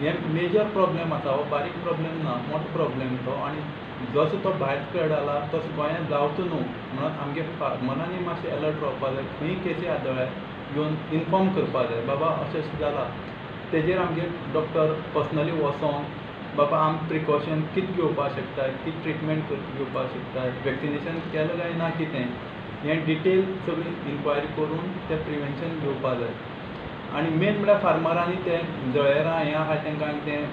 हे major problem आसा, हो बारीक प्रॉब्लेम ना, मोठो प्रॉब्लेम तो. आनी जसो तो भायर स्प्रेड जाला तसो गोंयांत जावचो न्हू म्हणून आमगे मनांनी मातशें अलर्ट रावपा जाय. खंयी केसी आदळ्ळ्यार येवन इन्फॉर्म करपा जाय, बाबा अशें अशें जालां. तेजेर आमगे डॉक्टर पर्सनली वचोन बाबा आम प्रिकॉशन कितें घेवपाक शकता, कितें ट्रिटमेंट घेवपाक शकता, वॅक्सिनेशन केलां काय ना कितें, हें डिटेल सगळी इन्क्वायरी करून तें प्रिवेंशन घेवपा जाय. आनी मेन म्हळ्यार फार्मरांनी तें जळारां हें आहा तांकां तें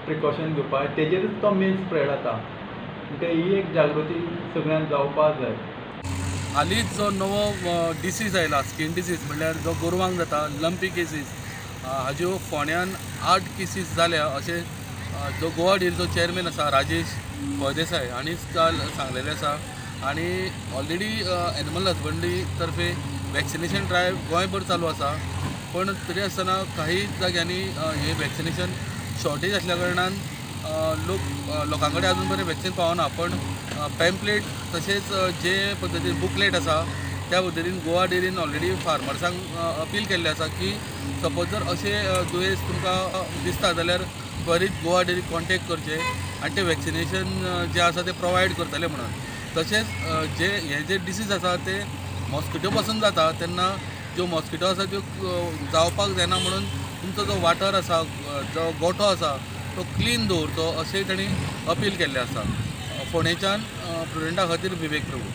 प्रिकॉशन घेवपाक, तेजेरूच तो मेन स्प्रेड जाता. म्हणटकीर ही एक जागृती सगळ्यांक जावपाक जाय. हालींच जो नवो डिसीज आयला, स्कीन डिसीज म्हणल्यार जो गोरवांक जाता, लंपी केसीस, हाज्यो फोंड्यान 8 केसीस जाल्या अशें जो गोवा डेरीचो चेअरमॅन आसा राजेश फळदेसाय हांणीच काल सांगलेलें आसा. आनी ऑलरेडी एनिमल हजबंड्री तर्फे वॅक्सिनेशन ड्रायव्ह गोंयभर चालू आसा. पण तरी आसतना काही जाग्यांनी हे वॅक्सिनेशन शॉर्टेज आसल्या कारणान लोकां कडेन अजून पर्यंत वॅक्सिन पावना. पण पॅम्पलेट तशेंच जे पद्दतीन बुकलेट आसा त्या पद्दतीन गोवा डेरीन ऑलरेडी फार्मर्सांक अपील केल्लें आसा की सपोज जर अशें दुयेंस तुमकां दिसता जाल्यार त्वरीत गोवा डेरीक कॉन्टॅक्ट करचें आनी तें वॅक्सिनेशन जें आसा तें प्रोवायड करतले म्हणून. तशेंच जे डिसीज आसा ते मॉस्किटो पासून जाता तेन्ना ज्यो मॉस्किटो आसा त्यो जावपाक जायना म्हणून तुमचो जो वाटर आसा, जो गोठो आसा तो क्लीन दवरचो अशेंय तांणी अपील केल्लें आसा. फोंडेच्यान प्रुडंटा खातीर विवेक प्रभू.